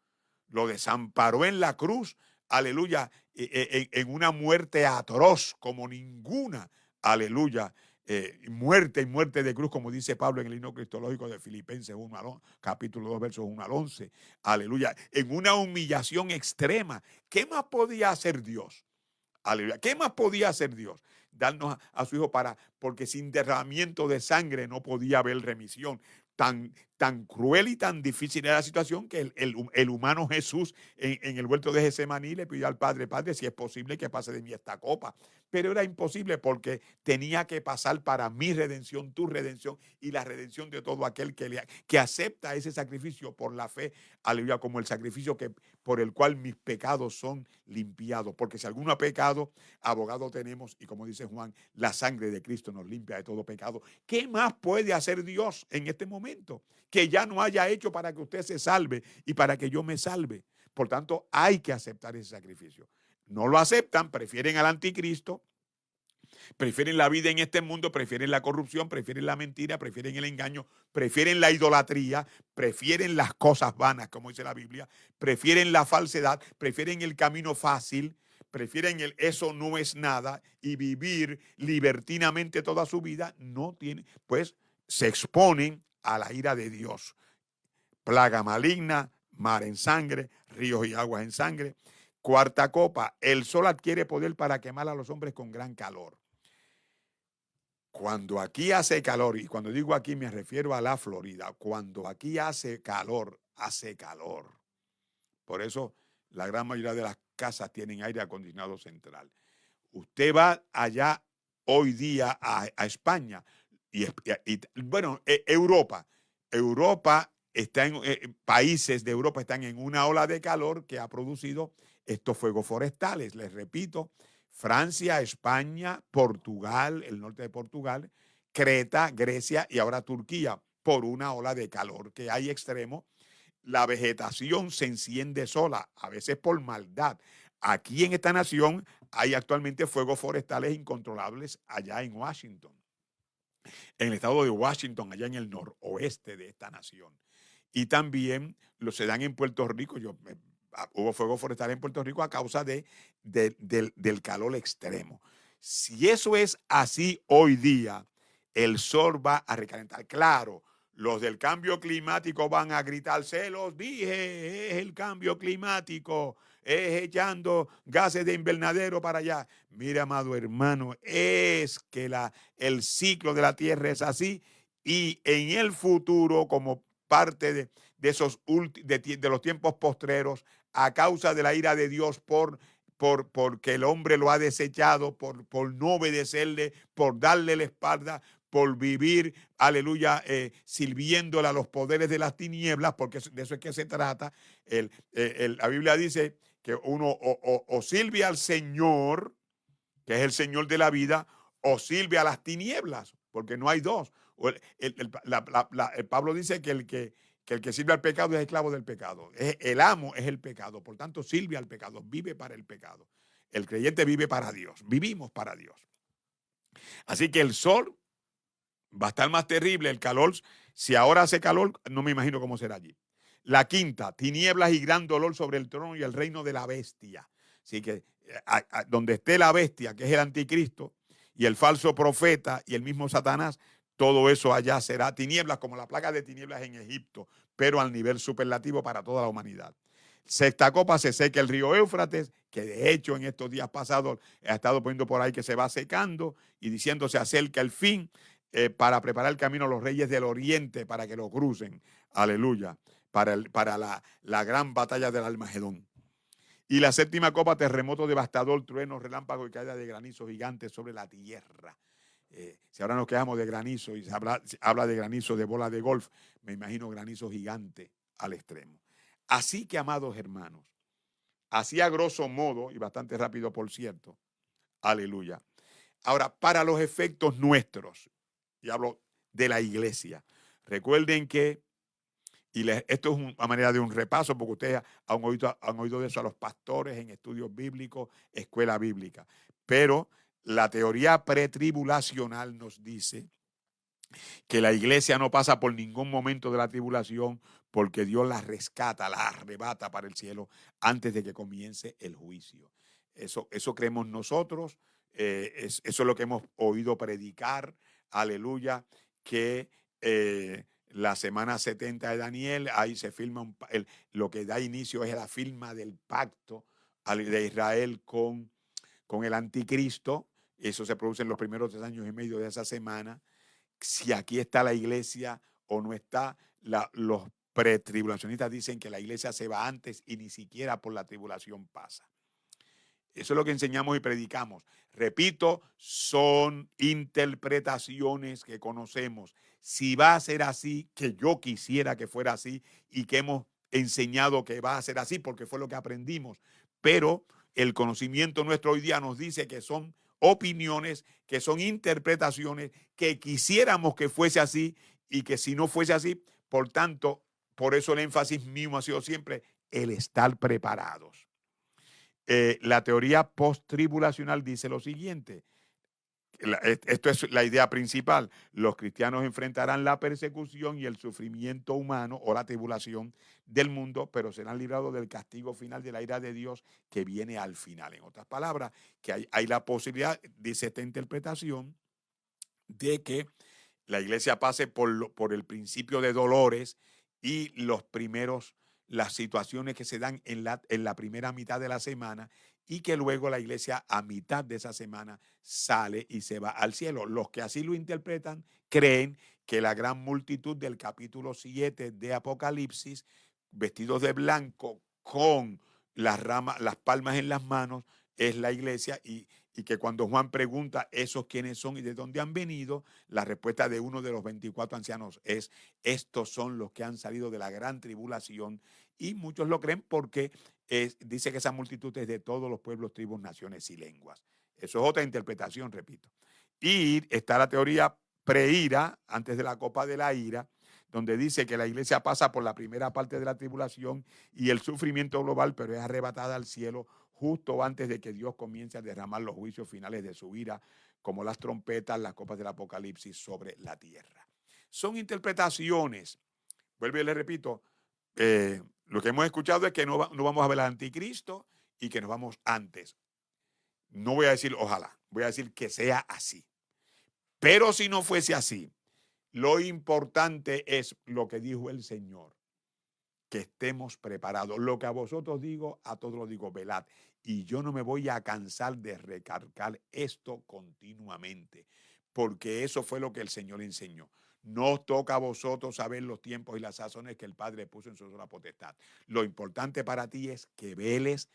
Lo desamparó en la cruz, aleluya, en una muerte atroz como ninguna, aleluya, muerte y muerte de cruz, como dice Pablo en el himno cristológico de Filipenses 1 al 11, capítulo 2, versos 1 al 11, aleluya, en una humillación extrema. ¿Qué más podía hacer Dios? Aleluya. ¿Qué más podía hacer Dios? Darnos a su Hijo porque sin derramamiento de sangre no podía haber remisión. Tan cruel y tan difícil era la situación que el humano Jesús en el huerto de Getsemaní le pidió al Padre, Padre, si es posible que pase de mí esta copa. Pero era imposible porque tenía que pasar para mi redención, tu redención y la redención de todo aquel que acepta ese sacrificio por la fe, aleluya, como el sacrificio por el cual mis pecados son limpiados. Porque si alguno ha pecado, abogado tenemos, y como dice Juan, la sangre de Cristo nos limpia de todo pecado. ¿Qué más puede hacer Dios en este momento que ya no haya hecho para que usted se salve y para que yo me salve? Por tanto, hay que aceptar ese sacrificio. No lo aceptan, prefieren al anticristo, prefieren la vida en este mundo, prefieren la corrupción, prefieren la mentira, prefieren el engaño, prefieren la idolatría, prefieren las cosas vanas, como dice la Biblia, prefieren la falsedad, prefieren el camino fácil, prefieren el eso no es nada y vivir libertinamente toda su vida. No tiene, pues se exponen a la ira de Dios. Plaga maligna, mar en sangre, ríos y aguas en sangre. Cuarta copa, el sol adquiere poder para quemar a los hombres con gran calor. Cuando aquí hace calor, y cuando digo aquí me refiero a la Florida, cuando aquí hace calor, hace calor. Por eso la gran mayoría de las casas tienen aire acondicionado central. Usted va allá hoy día a España y bueno, Europa está países de Europa están en una ola de calor que ha producido estos fuegos forestales. Les repito, Francia, España, Portugal, el norte de Portugal, Creta, Grecia y ahora Turquía, por una ola de calor que hay extremo. La vegetación se enciende sola, a veces por maldad. Aquí en esta nación hay actualmente fuegos forestales incontrolables allá en Washington, en el estado de Washington, allá en el noroeste de esta nación. Y también se dan en Puerto Rico. Hubo fuego forestal en Puerto Rico a causa del calor extremo. Si eso es así hoy día, el sol va a recalentar. Claro, los del cambio climático van a gritar, se los dije, es el cambio climático, es echando gases de invernadero para allá. Mira, amado hermano, es que el ciclo de la Tierra es así y en el futuro, como parte de los tiempos postreros, a causa de la ira de Dios porque el hombre lo ha desechado, por no obedecerle, por darle la espalda, por vivir, aleluya, sirviéndole a los poderes de las tinieblas, porque de eso es que se trata. La Biblia dice que uno o sirve al Señor, que es el Señor de la vida, o sirve a las tinieblas, porque no hay dos. Pablo dice que el que sirve al pecado es esclavo del pecado. El amo es el pecado, por tanto sirve al pecado, vive para el pecado. El creyente vive para Dios, vivimos para Dios. Así que el sol va a estar más terrible, el calor, si ahora hace calor, no me imagino cómo será allí. La quinta, tinieblas y gran dolor sobre el trono y el reino de la bestia. Así que donde esté la bestia, que es el anticristo, y el falso profeta y el mismo Satanás, todo eso allá será tinieblas, como la plaga de tinieblas en Egipto, pero al nivel superlativo para toda la humanidad. Sexta copa, se seca el río Éufrates, que de hecho en estos días pasados ha estado poniendo por ahí que se va secando y diciendo se acerca el fin, para preparar el camino a los reyes del oriente para que lo crucen. Aleluya. Para la gran batalla del Armagedón. Y la séptima copa, terremoto devastador, truenos, relámpagos y caída de granizo gigantes sobre la tierra. Si ahora nos quedamos de granizo y se habla de granizo de bola de golf, me imagino granizo gigante al extremo. Así que, amados hermanos, así a grosso modo, y bastante rápido por cierto, aleluya. Ahora, para los efectos nuestros, y hablo de la iglesia, recuerden que, esto es una manera de un repaso, porque ustedes han oído de eso a los pastores en estudios bíblicos, escuela bíblica, pero la teoría pretribulacional nos dice que la iglesia no pasa por ningún momento de la tribulación, porque Dios la rescata, la arrebata para el cielo antes de que comience el juicio. Eso creemos nosotros, eso es lo que hemos oído predicar, aleluya, que la semana 70 de Daniel, ahí se firma lo que da inicio es la firma del pacto de Israel con el anticristo. Eso se produce en los primeros 3 años y medio de esa semana. Si aquí está la iglesia o no está, los pretribulacionistas dicen que la iglesia se va antes y ni siquiera por la tribulación pasa. Eso es lo que enseñamos y predicamos. Repito, son interpretaciones que conocemos. Si va a ser así, que yo quisiera que fuera así y que hemos enseñado que va a ser así porque fue lo que aprendimos, pero el conocimiento nuestro hoy día nos dice que son opiniones, que son interpretaciones, que quisiéramos que fuese así y que si no fuese así, por tanto, por eso el énfasis mío ha sido siempre el estar preparados. La teoría post-tribulacional dice lo siguiente, esto es la idea principal: los cristianos enfrentarán la persecución y el sufrimiento humano o la tribulación del mundo, pero serán librados del castigo final de la ira de Dios que viene al final. En otras palabras, que hay la posibilidad, dice esta interpretación, de que la iglesia pase por el principio de dolores y las situaciones que se dan en la primera mitad de la semana, y que luego la iglesia a mitad de esa semana sale y se va al cielo. Los que así lo interpretan creen que la gran multitud del capítulo 7 de Apocalipsis, vestidos de blanco con las palmas en las manos, es la iglesia, y que cuando Juan pregunta esos quiénes son y de dónde han venido, la respuesta de uno de los 24 ancianos es: estos son los que han salido de la gran tribulación. Y muchos lo creen porque dice que esa multitud es de todos los pueblos, tribus, naciones y lenguas. Eso es otra interpretación, repito. Y está la teoría preira, antes de la copa de la ira, donde dice que la iglesia pasa por la primera parte de la tribulación y el sufrimiento global, pero es arrebatada al cielo justo antes de que Dios comience a derramar los juicios finales de su ira, como las trompetas, las copas del Apocalipsis sobre la tierra. Son interpretaciones. Vuelvo y le repito, lo que hemos escuchado es que no vamos a ver al anticristo y que nos vamos antes. No voy a decir ojalá, voy a decir que sea así. Pero si no fuese así, lo importante es lo que dijo el Señor, que estemos preparados. Lo que a vosotros digo, a todos lo digo, velad. Y yo no me voy a cansar de recalcar esto continuamente, porque eso fue lo que el Señor enseñó. No os toca a vosotros saber los tiempos y las sazones que el Padre puso en su sola potestad. Lo importante para ti es que veles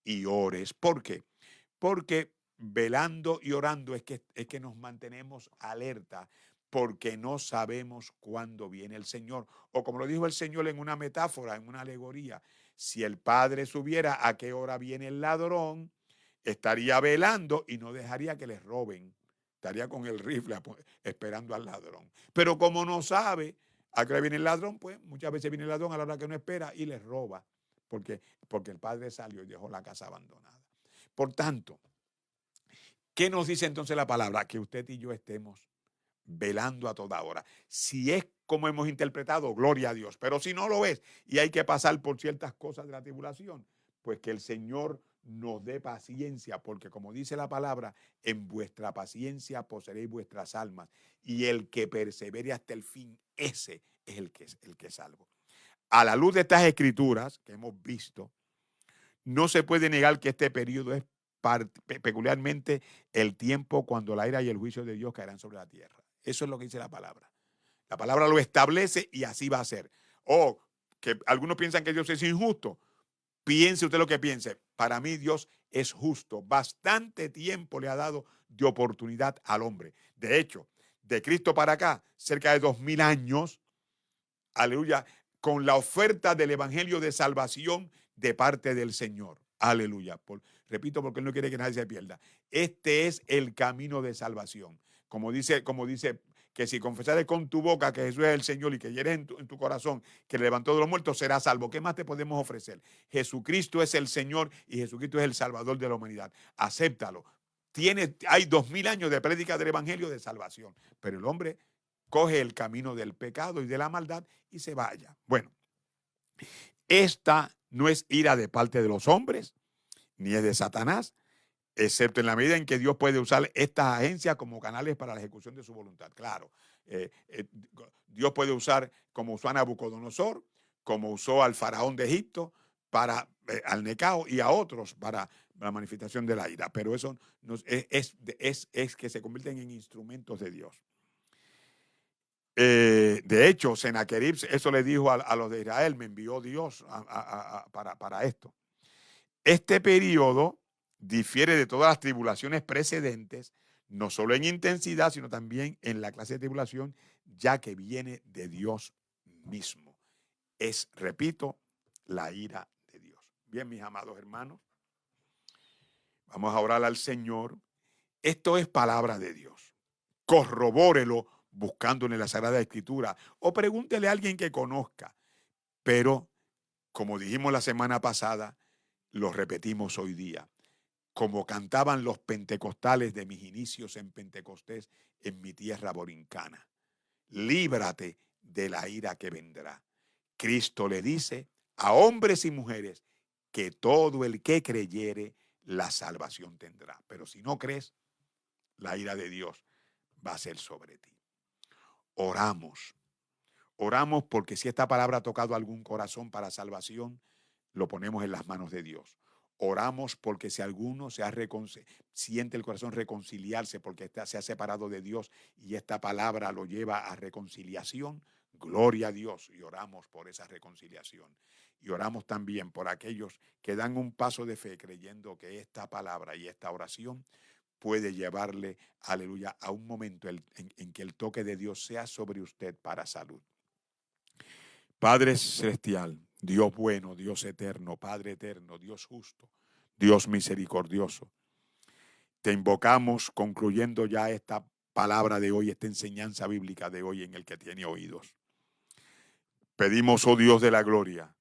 y ores. ¿Por qué? Porque velando y orando es que nos mantenemos alerta porque no sabemos cuándo viene el Señor. O como lo dijo el Señor en una metáfora, en una alegoría, si el Padre supiera a qué hora viene el ladrón, estaría velando y no dejaría que les roben. Estaría con el rifle esperando al ladrón. Pero como no sabe a qué hora viene el ladrón, pues muchas veces viene el ladrón a la hora que no espera y les roba. Porque el Padre salió y dejó la casa abandonada. Por tanto, ¿qué nos dice entonces la palabra? Que usted y yo estemos velando a toda hora. Si es como hemos interpretado, gloria a Dios. Pero si no lo es y hay que pasar por ciertas cosas de la tribulación, pues que el Señor nos dé paciencia, porque como dice la palabra, en vuestra paciencia poseeréis vuestras almas, y el que persevere hasta el fin, ese es el que es salvo. A la luz de estas escrituras que hemos visto, no se puede negar que este periodo es peculiarmente el tiempo cuando la ira y el juicio de Dios caerán sobre la tierra. Eso es lo que dice la palabra. La palabra lo establece y así va a ser. O que algunos piensan que Dios es injusto. Piense usted lo que piense. Para mí Dios es justo. Bastante tiempo le ha dado de oportunidad al hombre. De hecho, de Cristo para acá, cerca de 2000 años, aleluya, con la oferta del evangelio de salvación de parte del Señor. Aleluya. Repito, porque Él no quiere que nadie se pierda. Este es el camino de salvación. Como dice que si confesares con tu boca que Jesús es el Señor y que creyeres en tu corazón que le levantó de los muertos, serás salvo. ¿Qué más te podemos ofrecer? Jesucristo es el Señor y Jesucristo es el Salvador de la humanidad. Acéptalo. Hay 2000 años de prédica del evangelio de salvación, pero el hombre coge el camino del pecado y de la maldad y se vaya. Bueno, esta no es ira de parte de los hombres, ni es de Satanás, excepto en la medida en que Dios puede usar estas agencias como canales para la ejecución de su voluntad. Claro, Dios puede usar, como usó a Nabucodonosor, como usó al faraón de Egipto, al Necao y a otros para la manifestación de la ira. Pero eso es que se convierten en instrumentos de Dios. De hecho, Sennacherib, eso le dijo a los de Israel, me envió Dios para esto. Este periodo difiere de todas las tribulaciones precedentes, no solo en intensidad, sino también en la clase de tribulación, ya que viene de Dios mismo. Es, repito, la ira de Dios. Bien, mis amados hermanos, vamos a orar al Señor. Esto es palabra de Dios. Corrobórelo buscándole en la Sagrada Escritura o pregúntele a alguien que conozca. Pero, como dijimos la semana pasada, lo repetimos hoy día. Como cantaban los pentecostales de mis inicios en Pentecostés en mi tierra borincana. Líbrate de la ira que vendrá. Cristo le dice a hombres y mujeres que todo el que creyere la salvación tendrá. Pero si no crees, la ira de Dios va a ser sobre ti. Oramos porque si esta palabra ha tocado algún corazón para salvación, lo ponemos en las manos de Dios. Oramos porque si alguno siente el corazón reconciliarse porque se ha separado de Dios y esta palabra lo lleva a reconciliación, gloria a Dios, y oramos por esa reconciliación. Y oramos también por aquellos que dan un paso de fe creyendo que esta palabra y esta oración puede llevarle, aleluya, a un momento en que el toque de Dios sea sobre usted para salud. Padre celestial, Dios bueno, Dios eterno, Padre eterno, Dios justo, Dios misericordioso, te invocamos concluyendo ya esta palabra de hoy, esta enseñanza bíblica de hoy en el que tiene oídos. Pedimos, oh Dios de la gloria,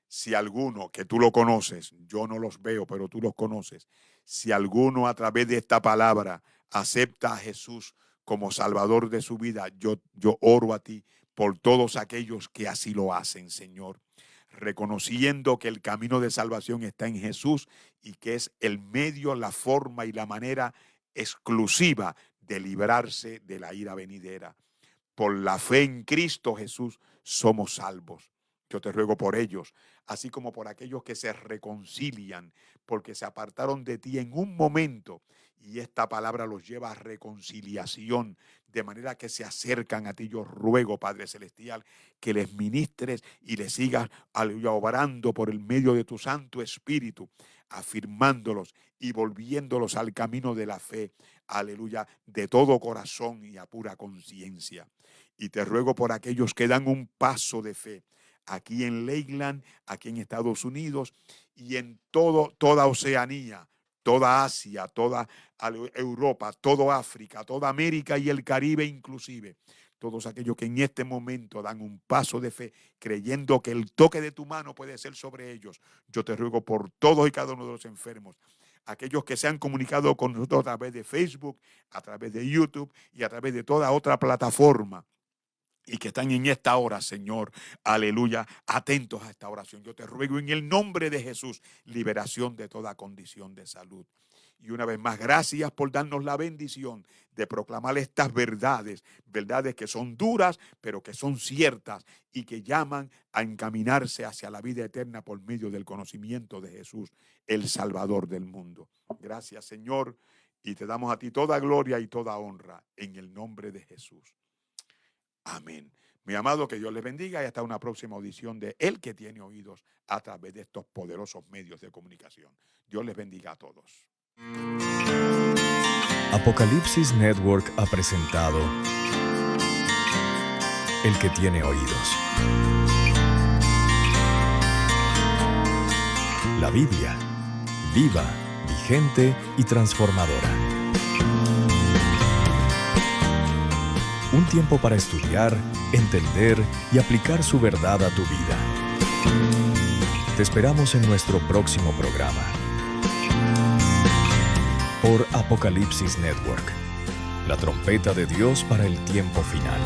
si alguno, que tú lo conoces, yo no los veo, pero tú los conoces, si alguno a través de esta palabra acepta a Jesús como Salvador de su vida, yo oro a ti por todos aquellos que así lo hacen, Señor, reconociendo que el camino de salvación está en Jesús y que es el medio, la forma y la manera exclusiva de librarse de la ira venidera. Por la fe en Cristo Jesús somos salvos. Yo te ruego por ellos, así como por aquellos que se reconcilian, porque se apartaron de ti en un momento y esta palabra los lleva a reconciliación, de manera que se acercan a ti. Yo ruego, Padre Celestial, que les ministres y les sigas obrando por el medio de tu Santo Espíritu, afirmándolos y volviéndolos al camino de la fe, aleluya, de todo corazón y a pura conciencia. Y te ruego por aquellos que dan un paso de fe aquí en Lakeland, aquí en Estados Unidos y en toda Oceanía, toda Asia, toda Europa, toda África, toda América y el Caribe inclusive. Todos aquellos que en este momento dan un paso de fe, creyendo que el toque de tu mano puede ser sobre ellos. Yo te ruego por todos y cada uno de los enfermos. Aquellos que se han comunicado con nosotros a través de Facebook, a través de YouTube y a través de toda otra plataforma. Y que están en esta hora, Señor, aleluya, atentos a esta oración. Yo te ruego en el nombre de Jesús, liberación de toda condición de salud. Y una vez más, gracias por darnos la bendición de proclamar estas verdades, verdades que son duras, pero que son ciertas y que llaman a encaminarse hacia la vida eterna por medio del conocimiento de Jesús, el Salvador del mundo. Gracias, Señor, y te damos a ti toda gloria y toda honra en el nombre de Jesús. Amén. Mi amado, que Dios les bendiga y hasta una próxima audición de El que tiene oídos a través de estos poderosos medios de comunicación. Dios les bendiga a todos. Apocalipsis Network ha presentado El que tiene oídos. La Biblia, viva, vigente y transformadora. Un tiempo para estudiar, entender y aplicar su verdad a tu vida. Te esperamos en nuestro próximo programa. Por Apocalipsis Network, la trompeta de Dios para el tiempo final.